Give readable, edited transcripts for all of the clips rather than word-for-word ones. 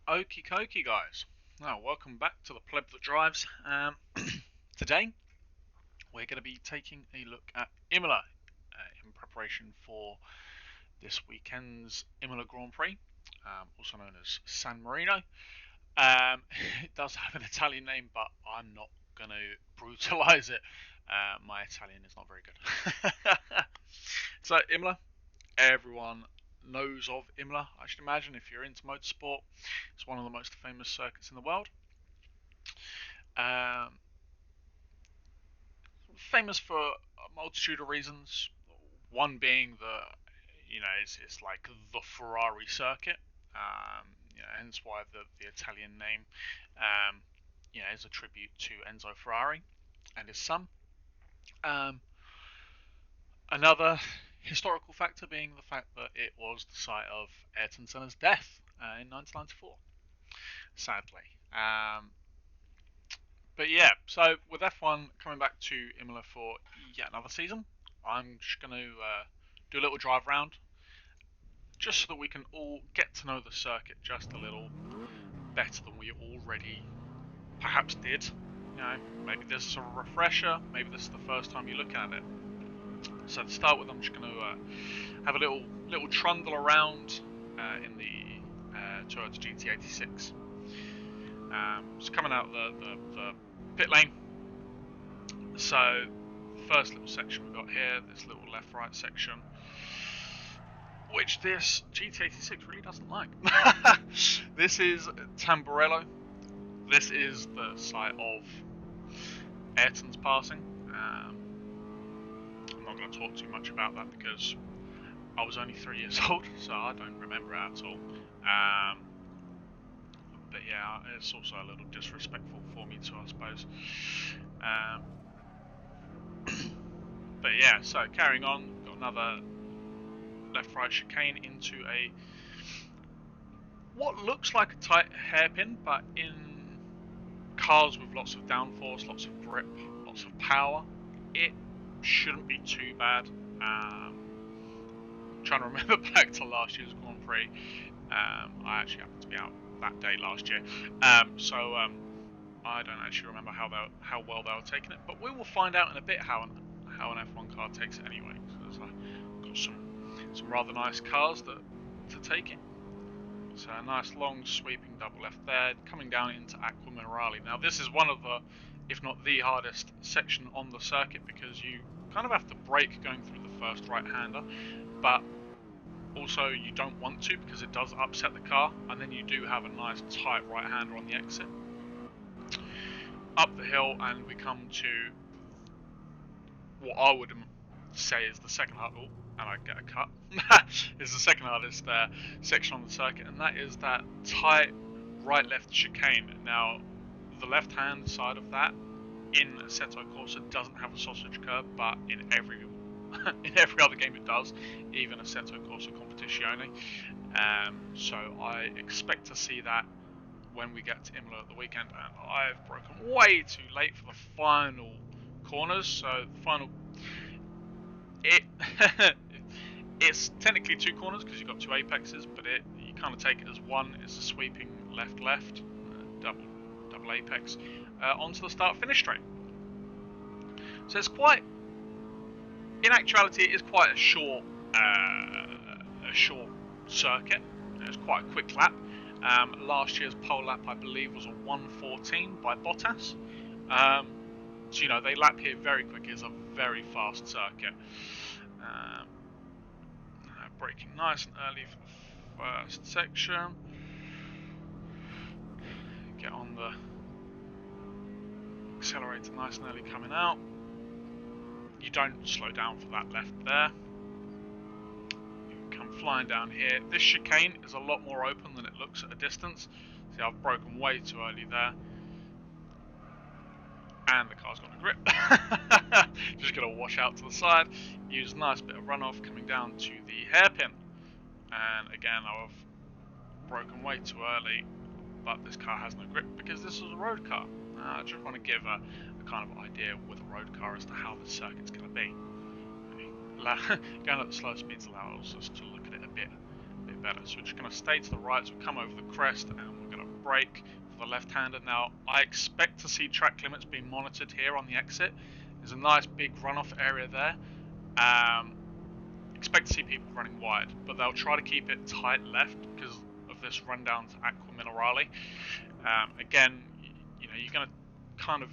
Okie dokie, guys. Now, welcome back to the Pleb that Drives. Today, we're going to be taking a look at Imola in preparation for this weekend's Imola Grand Prix, also known as San Marino. It does have an Italian name, but I'm not going to brutalise it. My Italian is not very good. So, Imola, everyone knows of Imola, I should imagine, if you're into motorsport. It's one of the most famous circuits in the world. Um, Famous for a multitude of reasons. One being that it's like the Ferrari circuit. Hence why the Italian name, is a tribute to Enzo Ferrari and his son. Um, Another historical factor being the fact that it was the site of Ayrton Senna's death in 1994, sadly. But yeah, so with F1 coming back to Imola for yet another season, I'm just going to do a little drive round, just so that we can all get to know the circuit just a little better than we already perhaps did. Maybe this is a refresher, maybe this is the first time you look at it. So to start with, I'm just going to have a little trundle around in the Toyota GT86. It's coming out the pit lane. So first little section we've got here, this little left-right section, which this GT86 really doesn't like. This is Tamburello. This is the site of Ayrton's passing. I'm not going to talk too much about that because I was only 3 years old, so I don't remember it at all. But yeah, it's also a little disrespectful for me too, I suppose. But yeah, so carrying on, we've got another left-right chicane into what looks like a tight hairpin, but in cars with lots of downforce, lots of grip, lots of power, it shouldn't be too bad. I'm trying to remember back to last year's Grand Prix. I actually happened to be out that day last year, so I don't actually remember how well they were taking it, but we will find out in a bit how an F1 car takes it anyway. So there's got some rather nice cars to take it. So a nice long sweeping double left there, coming down into Aqua Minerale. Now this is one of the, if not the hardest section on the circuit, because you kind of have to brake going through the first right-hander, but also you don't want to because it does upset the car, and then you do have a nice tight right-hander on the exit. Up the hill, and we come to what I would say is the second hardest, and I get a cut, is the second hardest section on the circuit, and that is that tight right-left chicane. Now, the left-hand side of that in Assetto Corsa doesn't have a sausage curb, but in every other game it does, even Assetto Corsa Competizione. So I expect to see that when we get to Imola at the weekend, and I've broken way too late for the final corners. So the final, it's technically two corners because you've got two apexes, but you kind of take it as one. It's a sweeping left, double apex onto the start-finish straight. So it's quite, in actuality, it is quite a short circuit. It's quite a quick lap. Last year's pole lap, I believe, was a 1:14 by Bottas. So they lap here very quick. It's a very fast circuit. Braking nice and early for the first section. Get on the accelerator nice and early coming out. You don't slow down for that left there. You come flying down here. This chicane is a lot more open than it looks at a distance. See, I've broken way too early there. And the car's got a grip. Just going to wash out to the side. Use a nice bit of runoff coming down to the hairpin. And again, I've broken way too early, but this car has no grip because this is a road car. I just want to give a kind of idea with a road car as to how the circuit's going to be. Going at the slow speeds allows us to look at it a bit better. So we're just going to stay to the right, so we come over the crest, and we're going to brake for the left-hander. Now, I expect to see track limits being monitored here on the exit. There's a nice big runoff area there. Expect to see people running wide, but they'll try to keep it tight left because of this run down to Aqua Minerale. Again, you're going to kind of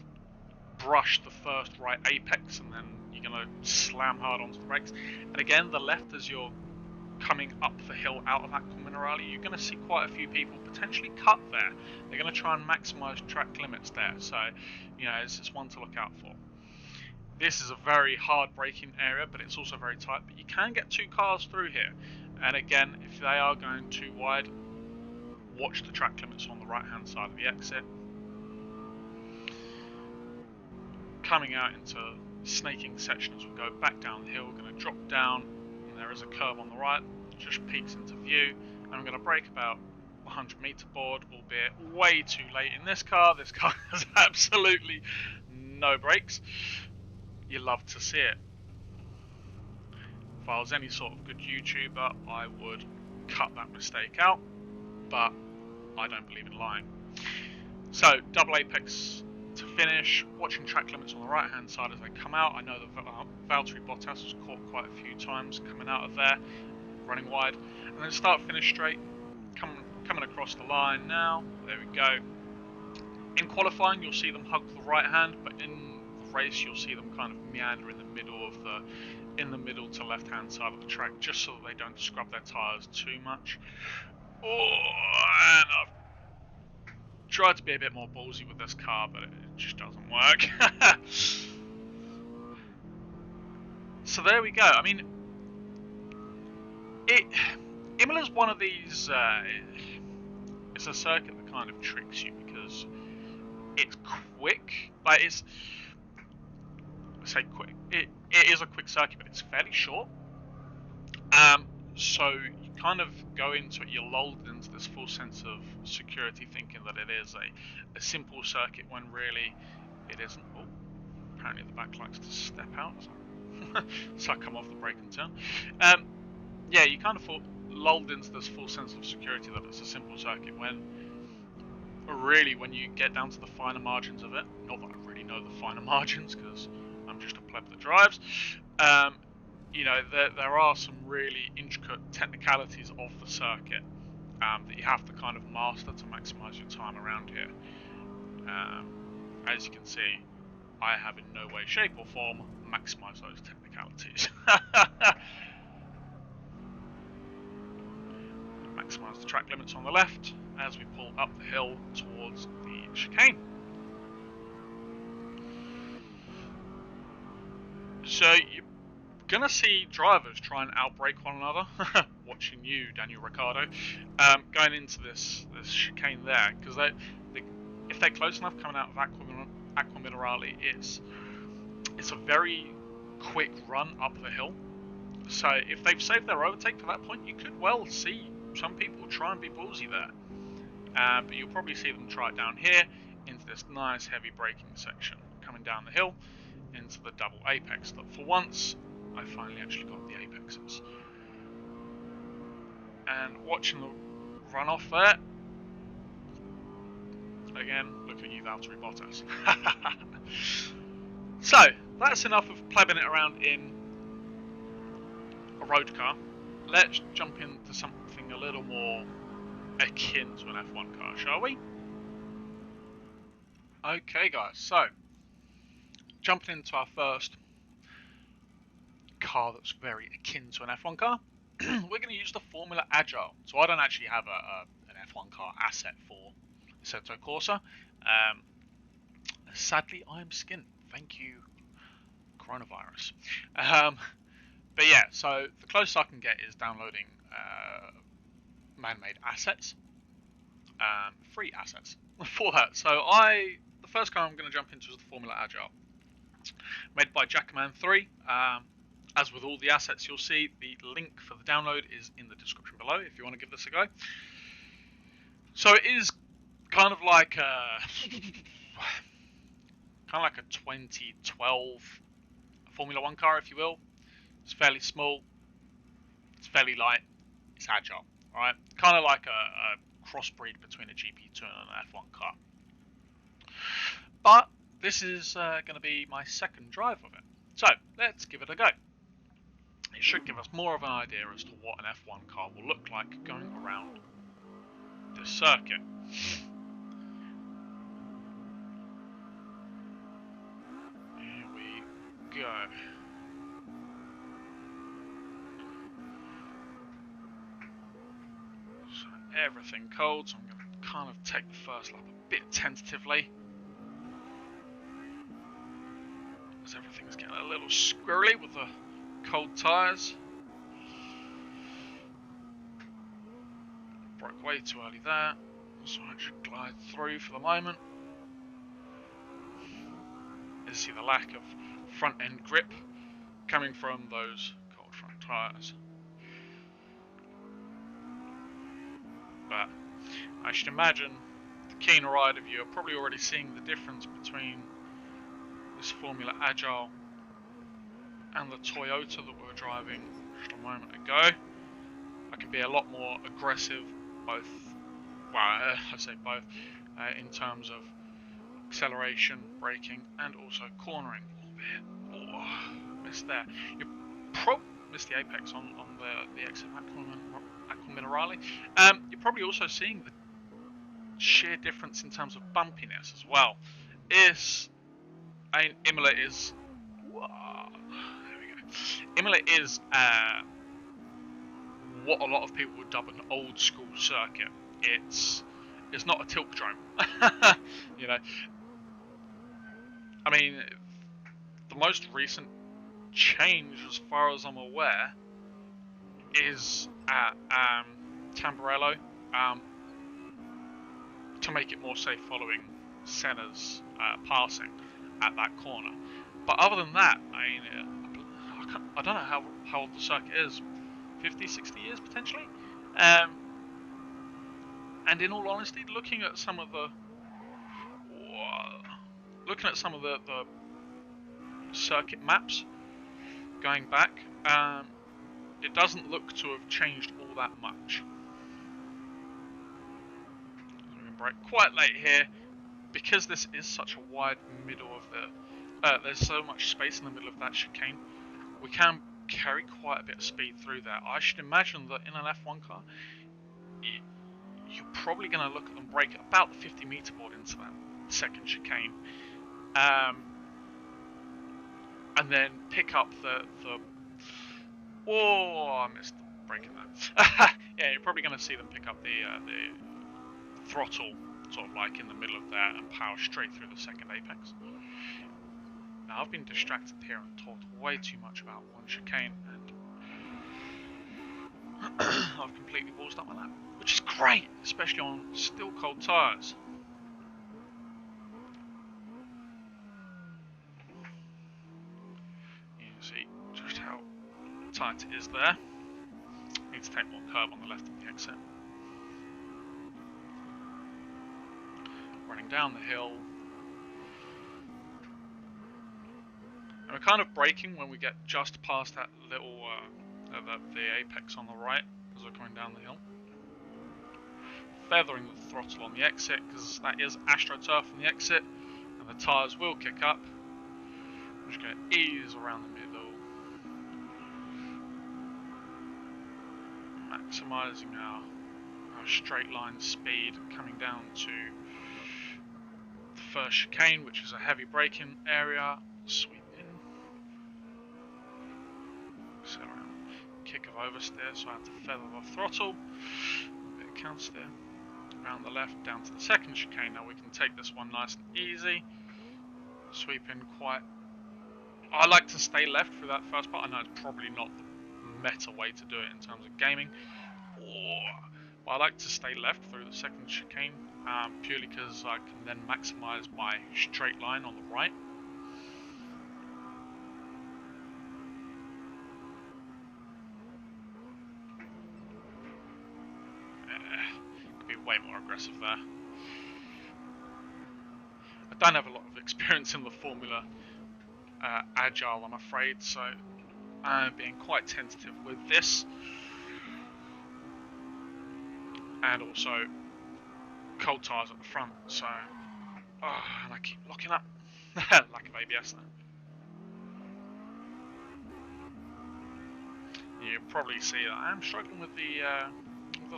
brush the first right apex, and then you're going to slam hard onto the brakes. And again, the left, as you're coming up the hill out of Aqua Minerale, you're going to see quite a few people potentially cut there. They're going to try and maximise track limits there, so it's one to look out for. This is a very hard braking area, but it's also very tight, but you can get 2 cars through here. And again, if they are going too wide, watch the track limits on the right hand side of the exit. Coming out into snaking section as we go back down the hill, we're going to drop down, and there is a curve on the right, just peeks into view, and I'm going to brake about 100 meter board, albeit way too late in this car. This car has absolutely no brakes. You love to see it. If I was any sort of good YouTuber, I would cut that mistake out, but I don't believe in lying. So, double apex to finish, watching track limits on the right hand side as they come out. I know that Valtteri Bottas was caught quite a few times coming out of there, running wide, and then start finish straight, coming across the line now. There we go. In qualifying, you'll see them hug the right hand, but in race you'll see them kind of meander in the middle to left hand side of the track, just so that they don't scrub their tyres too much. And I've tried to be a bit more ballsy with this car, but it just doesn't work. So there we go. I mean, Imola's one of these, it's a circuit that kind of tricks you because it's quick, like I say quick, it is a quick circuit, but it's fairly short. So you kind of go into it, you're lulled into this full sense of security, thinking that it is a simple circuit when really it isn't. Oh, apparently the back likes to step out, so I come off the brake and turn. Yeah, you kind of feel lulled into this full sense of security that it's a simple circuit when really when you get down to the finer margins of it, not that I really know the finer margins because I'm just a pleb that drives, there are some really intricate technicalities of the circuit that you have to kind of master to maximise your time around here. As you can see, I have in no way, shape or form maximised those technicalities. Maximise the track limits on the left as we pull up the hill towards the chicane. So you're gonna see drivers try and outbrake one another. Watching you, Daniel Ricciardo, going into this chicane there, because if they're close enough coming out of Aqua Minerale, it's a very quick run up the hill. So if they've saved their overtake to that point, you could well see some people try and be ballsy there. But you'll probably see them try it down here into this nice heavy braking section, coming down the hill into the double apex. That for once, I finally actually got the apexes. And watching the runoff there, again, look at you, Valtteri Bottas. So, that's enough of plebbing it around in a road car. Let's jump into something a little more akin to an F1 car, shall we? Okay guys, so jumping into our first car that's very akin to an F1 car, we're going to use the Formula Agile. So I don't actually have an F1 car asset for Assetto Corsa. Sadly, I am skint. Thank you, coronavirus. But yeah, so the closest I can get is downloading man-made assets, free assets for that. So the first car I'm going to jump into is the Formula Agile, made by Jackaman3. As with all the assets, you'll see the link for the download is in the description below if you want to give this a go. So it is kind of like a 2012 Formula 1 car, if you will. It's fairly small, it's fairly light, it's agile, alright? Kind of like a crossbreed between a GP2 and an F1 car. But this is going to be my second drive of it, so let's give it a go. It should give us more of an idea as to what an F1 car will look like going around this circuit. Here we go. So everything cold, so I'm going to kind of take the first lap a bit tentatively, as everything's getting a little squirrely with the cold tyres. Broke way too early there, so I should glide through for the moment. You see the lack of front end grip coming from those cold front tyres. But I should imagine the keen-eyed of you are probably already seeing the difference between this Formula Agile and the Toyota that we were driving just a moment ago. I can be a lot more aggressive, both, well, I say both, in terms of acceleration, braking, and also cornering. Oh, missed there. You missed the apex on the exit of Aquaminerale. You're probably also seeing the sheer difference in terms of bumpiness as well. Imola is. Whoa, there we go. Imola is what a lot of people would dub an old school circuit. It's not a tilt drone. You know, I mean, the most recent change, as far as I'm aware, is at Tamburello, to make it more safe following Senna's passing at that corner. But other than that, I mean, I don't know how old the circuit is, 50, 60 years potentially. And in all honesty, looking at some of the circuit maps going back, it doesn't look to have changed all that much. So we can brake quite late here, because this is such a wide middle of the. There's so much space in the middle of that chicane. We can carry quite a bit of speed through there. I should imagine that in an F1 car, you're probably going to look at them brake at about the 50 meter board into that second chicane, and then pick up the. Oh, I missed braking that. Yeah, you're probably going to see them pick up the throttle, sort of like in the middle of there, and power straight through the second apex. Now, I've been distracted here and talked way too much about one chicane, and I've completely ballsed up my lap, which is great, especially on still cold tyres. You can see just how tight it is there. Need to take more curb on the left of the exit. Running down the hill. And we're kind of braking when we get just past that little, the apex on the right as we're coming down the hill. Feathering the throttle on the exit, because that is AstroTurf on the exit, and the tyres will kick up. I'm just going to ease around the middle. Maximising our straight line speed, coming down to the first chicane, which is a heavy braking area. Sweep in. So around kick of oversteer, so I have to feather the throttle. A bit of countersteer. Around the left, down to the second chicane. Now we can take this one nice and easy. Sweep in quite. I like to stay left through that first part. I know it's probably not the meta way to do it in terms of gaming. But I like to stay left through the second chicane, purely because I can then maximise my straight line on the right. Could be way more aggressive there. I don't have a lot of experience in the Formula Agile, I'm afraid, so I'm being quite tentative with this. And also cold tyres at the front, so and I keep locking up. Lack of ABS there. You'll probably see that I am struggling with the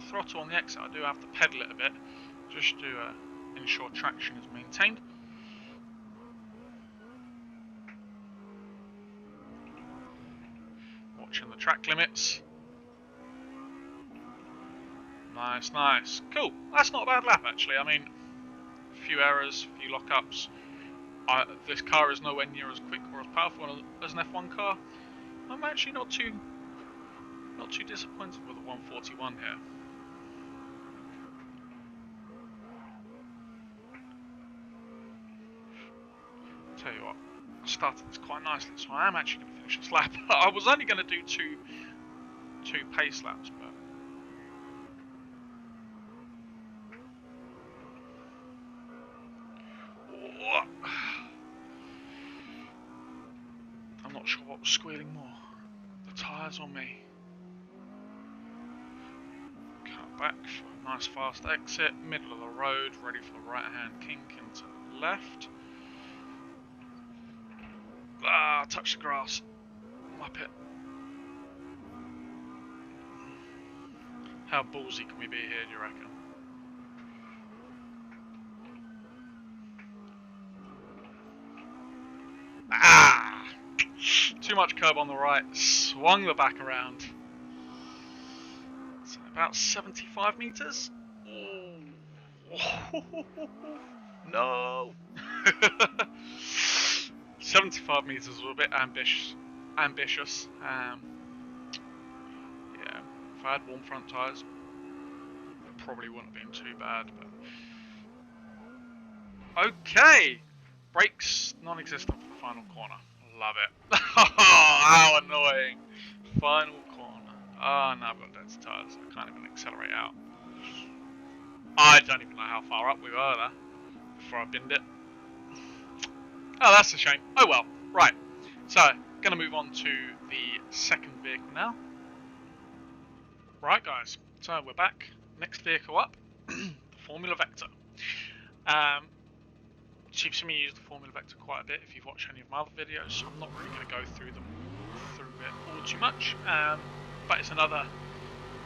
throttle on the exit. I do have to pedal it a bit just to ensure traction is maintained. Watching the track limits. Nice, nice. Cool. That's not a bad lap, actually. I mean, a few errors, a few lockups. This car is nowhere near as quick or as powerful as an F1 car. I'm actually not too disappointed with the 141 here. Tell you what, I started this quite nicely, so I am actually going to finish this lap. I was only going to do two pace laps, but I'm not sure what was squealing more. The tyres on me. Cut back for a nice fast exit, middle of the road, ready for the right hand kink into the left. Touch the grass. Up it. How ballsy can we be here, do you reckon? Too much curb on the right. Swung the back around. So about 75 meters. Oh. No. 75 meters was a bit ambitious. Yeah, if I had warm front tyres, it probably wouldn't have been too bad. But okay, brakes non-existent for the final corner. Love it. How annoying! Final corner. Oh, now I've got dense tyres. I can't even accelerate out. I don't even know how far up we were there before I binned it. Oh, that's a shame. Oh well. Right. So, going to move on to the second vehicle now. Right, guys. So, we're back. Next vehicle up. The Formula Vector. You've seen me use the Formula Vector quite a bit if you've watched any of my other videos, so I'm not really going to go through it all too much. But it's another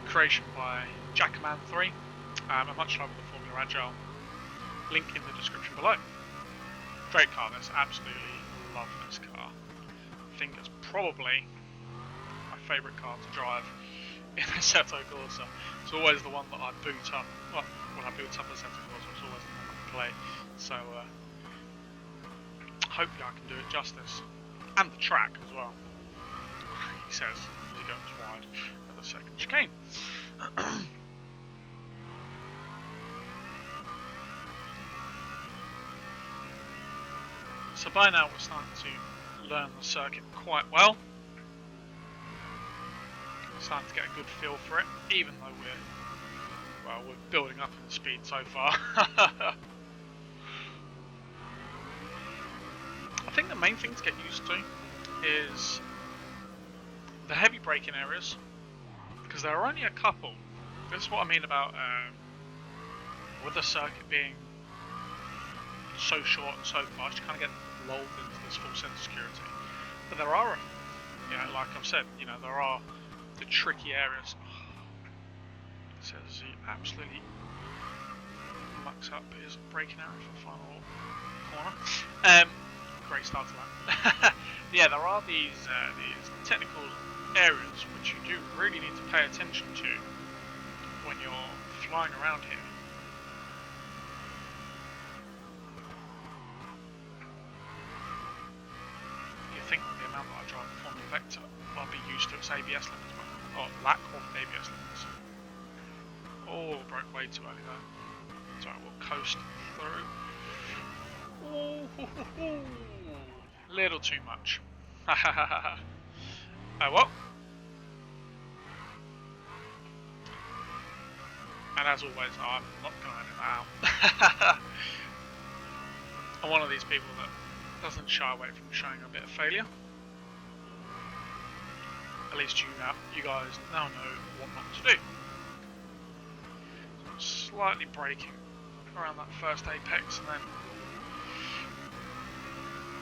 creation by Jackaman3. And much like the Formula Agile, link in the description below. Great car, this. Absolutely love this car. I think it's probably my favourite car to drive in Assetto Corsa. It's always the one that I boot up. Well, when I boot up Assetto Corsa, it's always the one I play. So, hopefully I can do it justice. And the track as well. He says as he goes wide at the second chicane. So by now we're starting to learn the circuit quite well. We're starting to get a good feel for it, even though we're building up in speed so far. I think the main thing to get used to is the heavy braking areas, because there are only a couple. This is what I mean about with the circuit being so short and so fast, you kind of get lulled into this full sense of security. But there are, like I've said, there are the tricky areas. It says he absolutely mucks up his braking area for the final corner. Great start to that. Yeah, there are these technical areas which you do really need to pay attention to when you're flying around here. Think with the amount that I drive the Formula Vector, I'll be used to its ABS limits, or lack of ABS limits. Oh, broke way too early though. So we'll coast through. Oh, little too much. Oh well. And as always, I'm not going to edit that out. I'm one of these people that doesn't shy away from showing a bit of failure. At least you guys now know what not to do. So slightly braking around that first apex and then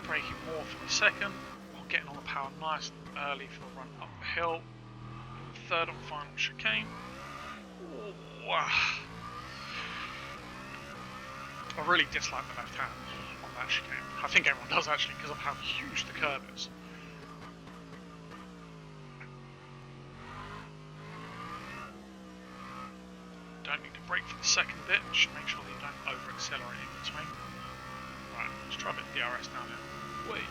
braking more for the second, while getting on the power nice and early for the run up the hill. Third and final chicane. Ooh. I really dislike the left hand on that chicane. I think everyone does actually because of how huge the curve is. Don't need to brake for the second bit, just make sure that you don't over accelerate in between. Right, let's try a bit of DRS down here. Whee.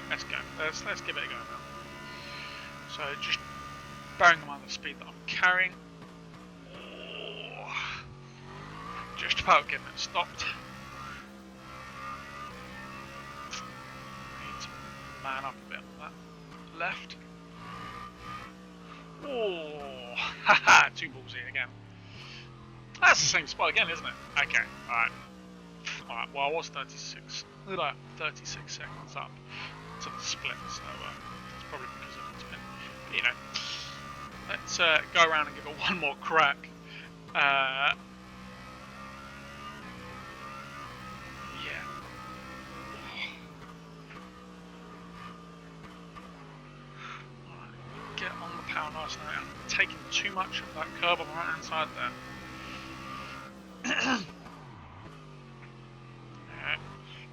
Let's go. Let's give it a go now. So just bearing in mind the speed that I'm carrying. Oh, just about getting it stopped. Need to man up a bit on that left. Oh, haha, too ballsy again. That's the same spot again, isn't it? Okay, alright. Alright, well I was 36 seconds up to the split, so it's probably because of the spin. But, you know, let's go around and give it one more crack. Yeah. Alright, get on the power nice now. I'm taking too much of that curve on the right hand side there.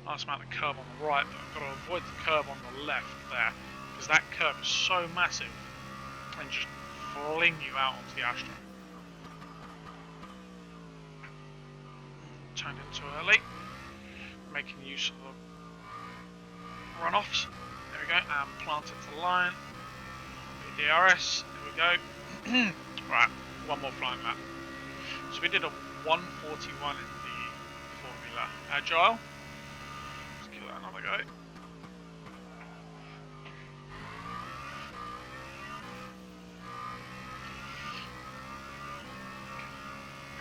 Nice amount of curve on the right, but I've got to avoid the curve on the left there, because that curve is so massive and just fling you out onto the Astro. Turned in too early, making use of the runoffs. There we go, and planted to line. DRS, there we go. Right, one more flying lap. So we did a 141 in the Formula Agile. Another go.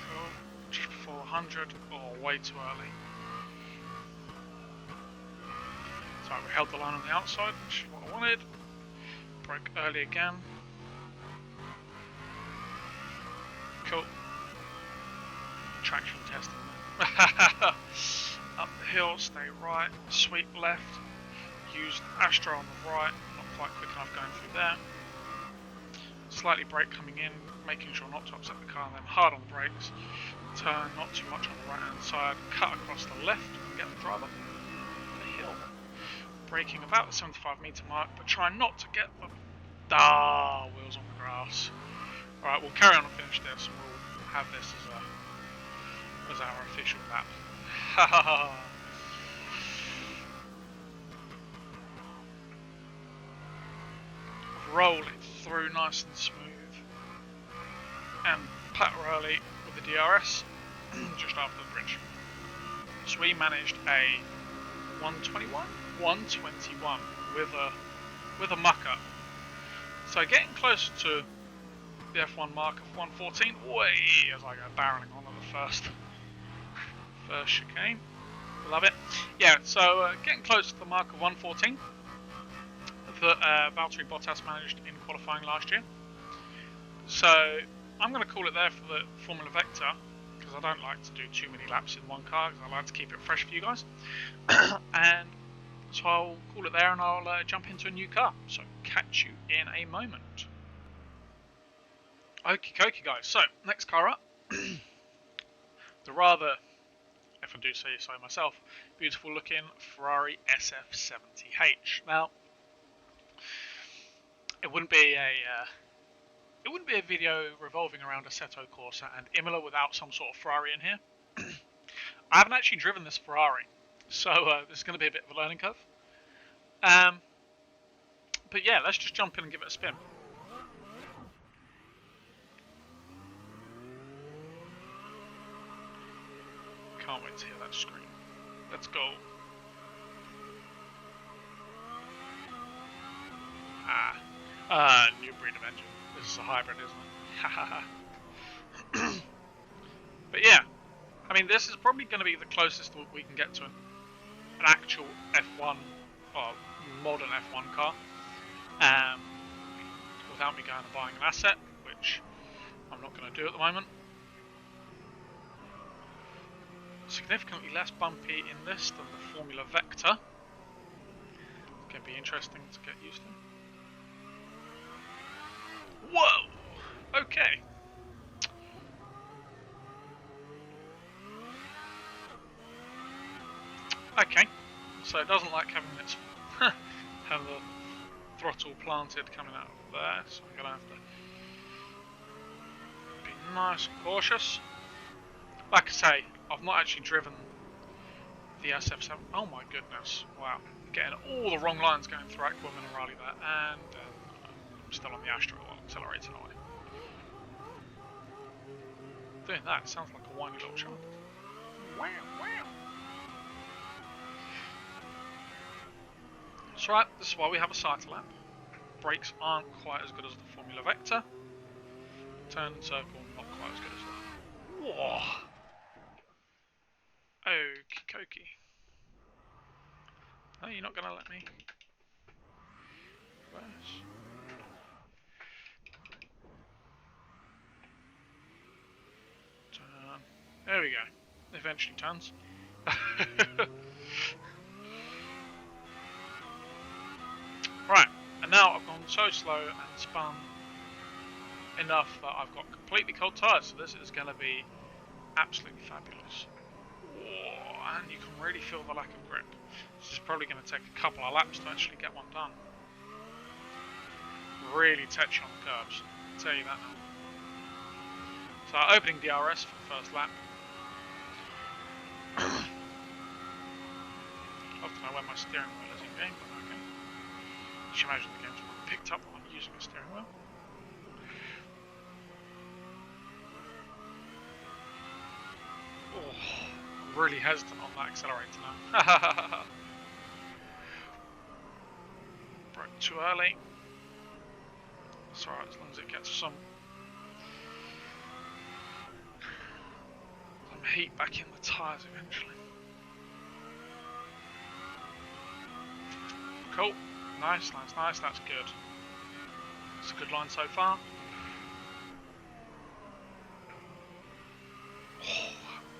Cool. Just before 100. Oh, way too early. So we held the line on the outside, which is what I wanted. Broke early again. Cool. Traction testing. Up the hill, stay right, sweep left, use Astro on the right, not quite quick enough going through there. Slightly brake coming in, making sure not to upset the car, and then hard on the brakes. Turn not too much on the right hand side, cut across the left and get the driver up the hill. Braking about the 75 metre mark, but try not to get the wheels on the grass. Alright, we'll carry on and finish this, and we'll have this as our official lap. Roll it through nice and smooth, and patter early with the DRS just after the bridge. So we managed a 121 with a muck up. So getting closer to the F1 mark of 114, way as I go barreling on at the first chicane. Love it. Yeah, so getting close to the mark of 114 that Valtteri Bottas managed in qualifying last year. So I'm going to call it there for the Formula Vector, because I don't like to do too many laps in one car, because I like to keep it fresh for you guys. And so I'll call it there, and I'll jump into a new car. So catch you in a moment. Okie dokie guys, so next car up. The rather, if I do say so myself, beautiful looking Ferrari SF70H. Now, it wouldn't be a video revolving around Assetto Corsa and Imola without some sort of Ferrari in here. I haven't actually driven this Ferrari, so this is going to be a bit of a learning curve. But yeah, let's just jump in and give it a spin. Can't wait to hear that scream. Let's go. New breed of engine. This is a hybrid, isn't it? But yeah, I mean, this is probably going to be the closest we can get to an actual F1 or modern F1 car, without me going and buying an asset, which I'm not going to do at the moment. significantly less bumpy in this than the Formula Vector. It's going to be interesting to get used to. Whoa! Okay. Okay. So it doesn't like having its have the throttle planted coming out of there, so I'm gonna have to be nice and cautious. Like I say, I've not actually driven the SF7. Oh my goodness! Wow, getting all the wrong lines going through Aquaman and Raleigh there, and I'm still on the Astro while accelerating away. Doing that sounds like a whiny little child. Wow, wow. That's right, this is why we have a cycle lamp. Brakes aren't quite as good as the Formula Vector. Turn and circle, not quite as good as that. Whoa! Okie dokie. Oh, you're not going to let me? Reverse. Turn. There we go. Eventually turns. Right, and now I've gone so slow and spun enough that I've got completely cold tyres, so this is going to be absolutely fabulous. Whoa, and you can really feel the lack of grip. This is probably going to take a couple of laps to actually get one done. Really touchy on the curbs, I'll tell you that now. So opening DRS for the first lap. Love to know where my steering wheel is in game, but okay. Just imagine the game's picked up while I'm using a steering wheel. Oh, I'm really hesitant on that accelerator now. Broke too early. It's alright as long as it gets some heat back in the tyres eventually. Cool. Nice, nice, nice. That's good. It's a good line so far. Oh,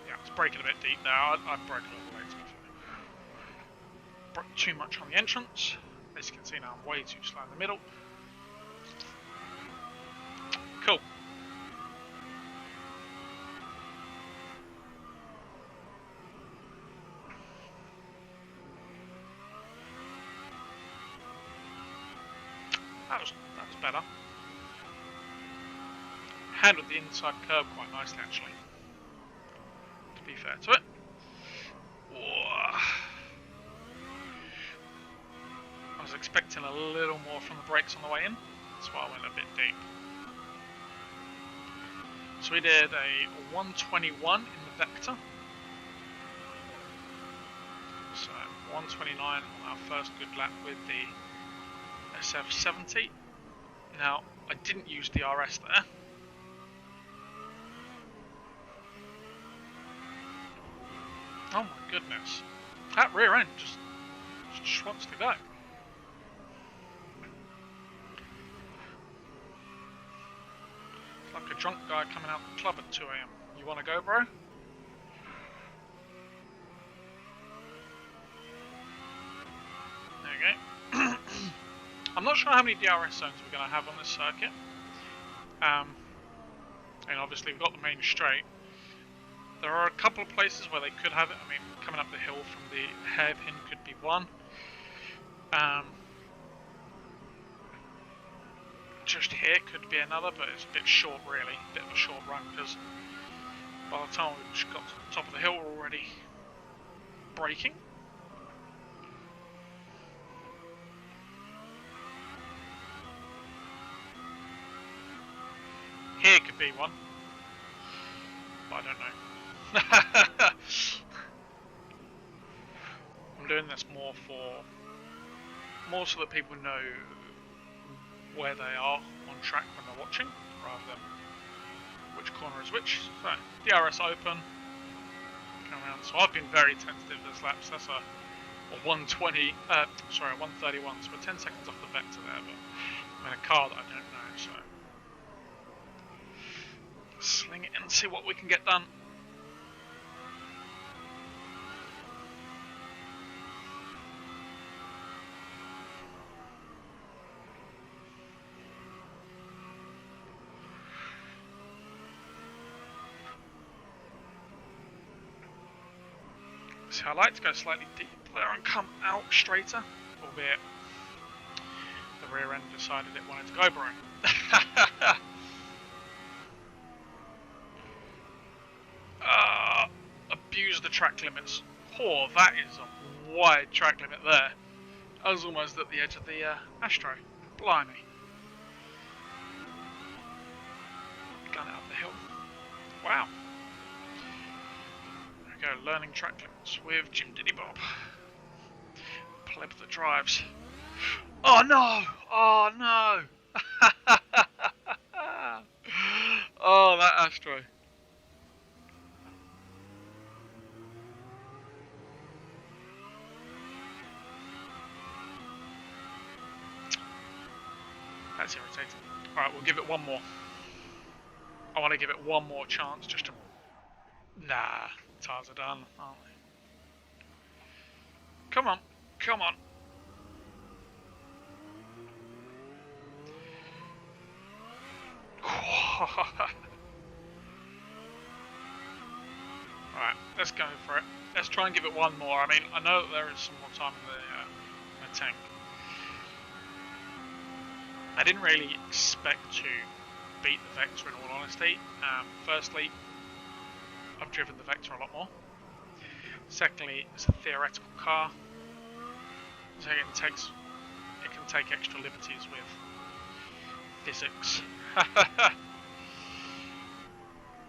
yeah, it's braking a bit deep there. I'd brake a little later. Broke too much on the entrance. As you can see now, I'm way too slow in the middle. Cool. That was better. Handled the inside curb quite nicely, actually. To be fair to it. Whoa. I was expecting a little more from the brakes on the way in. That's why I went a bit deep. So we did a 121 in the Vector. So 129 on our first good lap with the SF70. Now, I didn't use the RS there. Oh my goodness. That rear end just wants to go. It's like a drunk guy coming out the club at 2 AM. You wanna go, bro? There you go. I'm not sure how many DRS zones we're going to have on this circuit. And obviously we've got the main straight. There are a couple of places where they could have it. I mean, coming up the hill from the hairpin could be one. Just here could be another, but it's a bit short really. A bit of a short run because by the time we've got to the top of the hill we're already braking. Here could be one, but I don't know. I'm doing this more so that people know where they are on track when they're watching, rather than which corner is which. So, DRS open, come around. So I've been very tentative this lap, so that's a 120, sorry, a 131, so we're 10 seconds off the Vector there, but I'm in a car that I don't know, so sling it in and see what we can get done. So I like to go slightly deeper there and come out straighter, albeit the rear end decided it wanted to go brewing. Abuse the track limits. Oh, that is a wide track limit there. I was almost at the edge of the Astro. Blimey. Gun it up the hill. Wow. There we go, learning track limits with JimDiddyBob. Pleb that drives. Oh no! Oh no! Oh, that Astro. That's irritating. Alright, we'll give it one more. I want to give it one more chance just to... Nah, tires are done, aren't they? Come on, come on. Alright, let's go for it. Let's try and give it one more. I mean, I know that there is some more time in the tank. I didn't really expect to beat the Vector in all honesty. Firstly, I've driven the Vector a lot more. Secondly, it's a theoretical car, so it can take extra liberties with physics.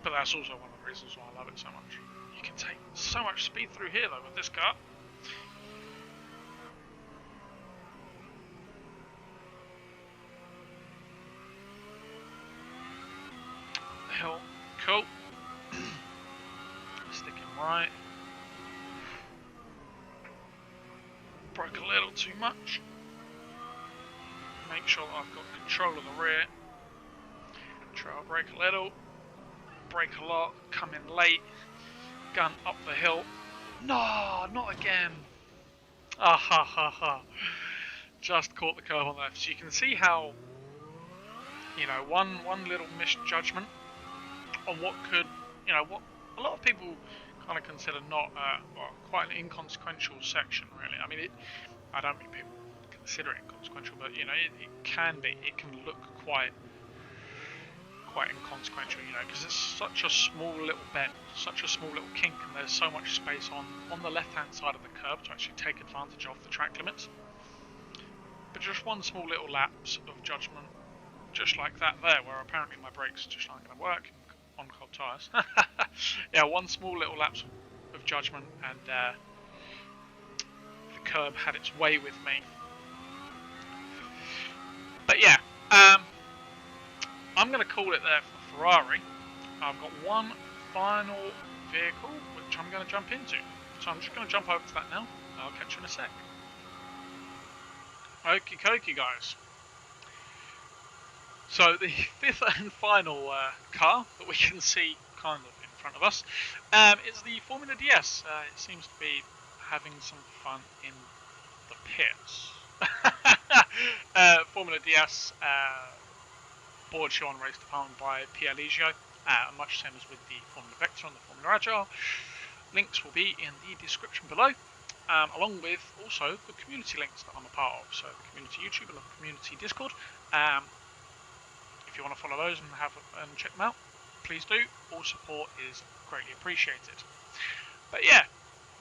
But that's also one of the reasons why I love it so much. You can take so much speed through here though with this car. The hill, cool. Sticking right. Broke a little too much. Make sure that I've got control of the rear. Try to brake a little. Brake a lot. Come in late. Gun up the hill. No, not again. Ah ha ha ha. Just caught the curve on the left. So you can see how, you know, one little misjudgment on what could, you know, what a lot of people kind of consider not well, quite an inconsequential section, really. I mean, I don't mean people consider it inconsequential, but you know, it can be. It can look quite inconsequential, you know, because it's such a small little bend, such a small little kink, and there's so much space on the left-hand side of the curb to actually take advantage of the track limits. But just one small little lapse of judgment, just like that there, where apparently my brakes just aren't going to work on cold tyres. Yeah, one small little lapse of judgment, and the curb had its way with me. But yeah, I'm going to call it there for Ferrari. I've got one final vehicle which I'm going to jump into. So I'm just going to jump over to that now. I'll catch you in a sec. Okie dokie, guys. So the fifth and final car that we can see kind of in front of us is the Formula DS. It seems to be having some fun in the pits. Formula DS board show and race department by Pierre Ligio, much the same as with the Formula Vector and the Formula Agile. Links will be in the description below, along with also the community links that I'm a part of, so the community YouTube and the community Discord. If you want to follow those and check them out, please do. All support is greatly appreciated. But yeah,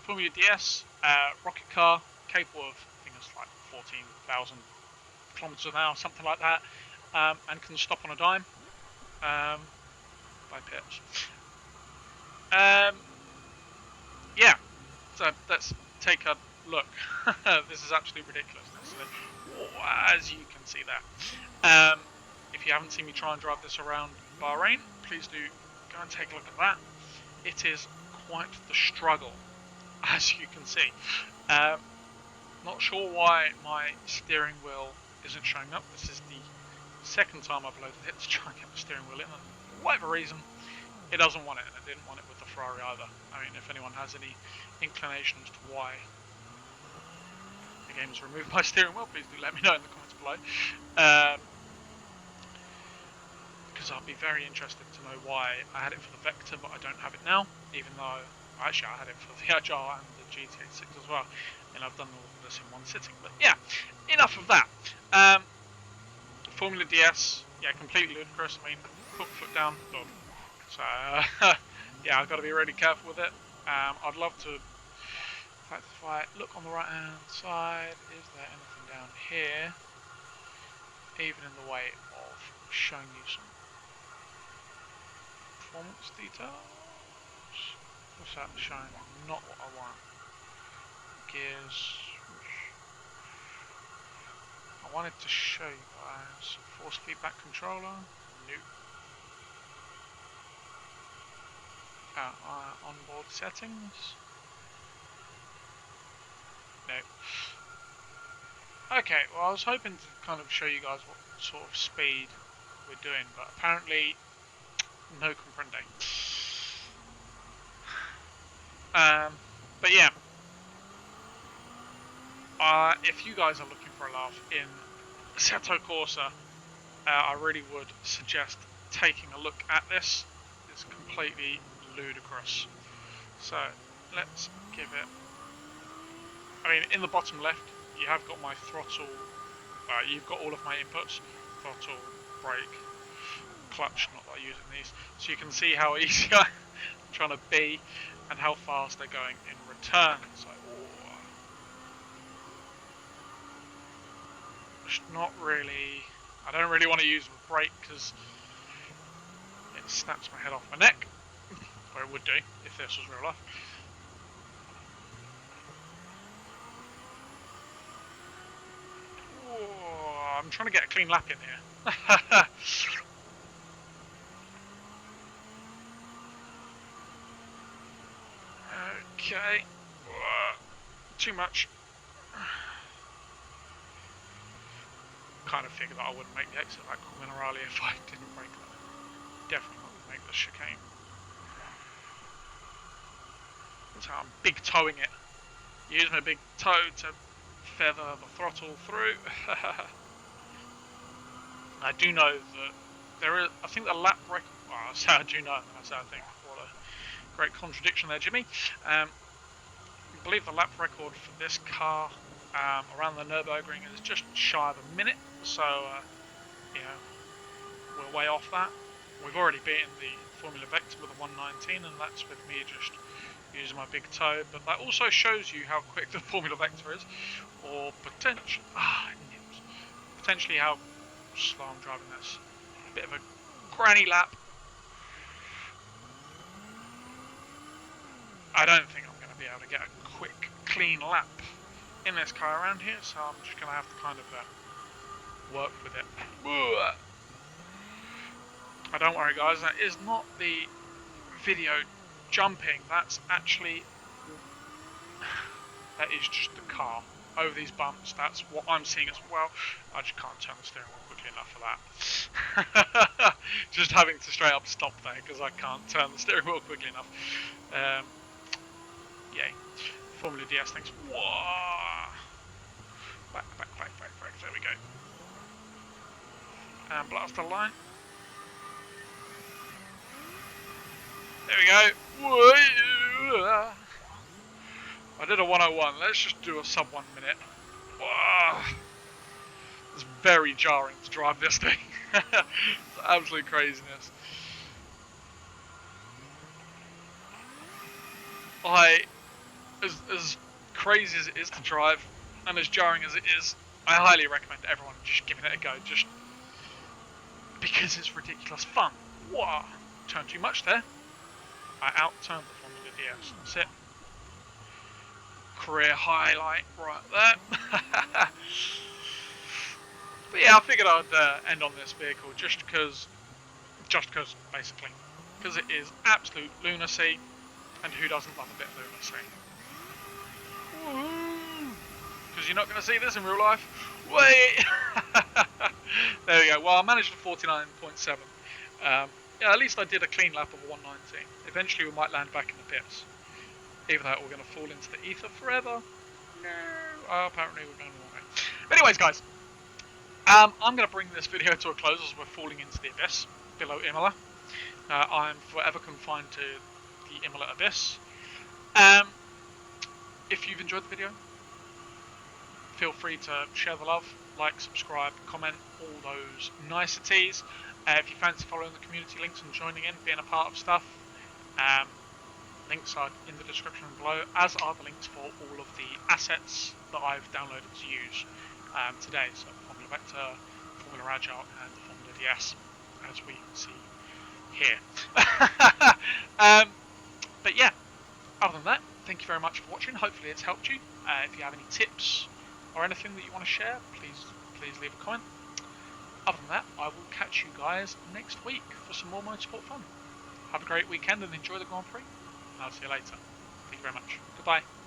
Formula DS, rocket car, capable of, I think it's like 14,000 kilometers an hour, something like that. And can stop on a dime by pits. Yeah, so let's take a look. This is absolutely ridiculous. As you can see that. If you haven't seen me try and drive this around Bahrain, please do go and take a look at that. It is quite the struggle, as you can see. Not sure why my steering wheel isn't showing up. This is the second time I've loaded it to try and get the steering wheel in, and for whatever reason it doesn't want it, and it didn't want it with the Ferrari either. I mean, if anyone has any inclination as to why the game has removed my steering wheel, please do let me know in the comments below, because I'll be very interested to know why I had it for the Vector but I don't have it now, even though actually I had it for the Agile and the GTA 6 as well, and I've done all of this in one sitting. But yeah, enough of that. Formula DS, yeah, completely ludicrous. I mean, put foot down, done. So yeah, I've got to be really careful with it. I'd love to. In fact, if I look on the right hand side, is there anything down here? Even in the way of showing you some performance details. What's that showing? Not what I want. Gears. I wanted to show you guys force feedback controller. Nope. Onboard settings. Nope. Okay, well I was hoping to kind of show you guys what sort of speed we're doing, but apparently no comprende. But yeah, if you guys are looking for a laugh in Assetto Corsa, I really would suggest taking a look at this. It's completely ludicrous. So let's give it. I mean, in the bottom left, you have got my throttle. You've got all of my inputs: throttle, brake, clutch. Not that I use in these, so you can see how easy I'm trying to be and how fast they're going in return. So, it's not really. I don't really want to use the brake because it snaps my head off my neck, or it would do if this was real life. I'm trying to get a clean lap in here. Okay. Too much. Kind of figured that I wouldn't make the exit like Minerali if I didn't break that. Definitely not going to make the chicane. So I'm big toeing it. Use my big toe to feather the throttle through. I do know that there is, I think the lap record, well, I say I do know, I say I think, what a great contradiction there, Jimmy. I believe the lap record for this car around the Nürburgring is just shy of a minute, so, you know, we're way off that. We've already beaten the Formula Vector with a 119, and that's with me just using my big toe, but that also shows you how quick the Formula Vector is, or potentially how slow I'm driving this. Bit of a granny lap. I don't think I'm going to be able to get a quick, clean lap in this car around here, so I'm just going to have to kind of work with it. Don't worry guys, that is not the video jumping, that's actually, that is just the car over these bumps. That's what I'm seeing as well. I just can't turn the steering wheel quickly enough for that. Just having to straight up stop there because I can't turn the steering wheel quickly enough. Yay. Formula DS thinks, whoa. Back, there we go. And blast the line. There we go. Whoa. I did a 101, let's just do a sub 1 minute. Wow. It's very jarring to drive this thing. It's absolute craziness. As crazy as it is to drive, and as jarring as it is, I highly recommend everyone just giving it a go, just because it's ridiculous fun. Wow. Turned too much there. I outturned the Formula DS, that's it. Career highlight right there. But yeah, I figured I'd end on this vehicle just because basically, because it is absolute lunacy, and who doesn't love a bit of lunacy? Because you're not going to see this in real life. Wait. There we go. Well, I managed a 49.7. Yeah, at least I did a clean lap of a 119. Eventually, we might land back in the pits. Either that or we're going to fall into the ether forever. No. Apparently we're going the wrong way. But anyways, guys. I'm going to bring this video to a close as we're falling into the abyss below Imola. I'm forever confined to the Imola abyss. if you've enjoyed the video, feel free to share the love, like, subscribe, comment, all those niceties. If you fancy following the community links and joining in, being a part of stuff, links are in the description below, as are the links for all of the assets that I've downloaded to use today. So Formula Vector, Formula Agile, and the Formula DS, as we see here. But yeah, other than that, thank you very much for watching. Hopefully it's helped you. If you have any tips or anything that you want to share, please leave a comment. Other than that, I will catch you guys next week for some more motorsport fun. Have a great weekend and enjoy the Grand Prix. I'll see you later. Thank you very much. Goodbye.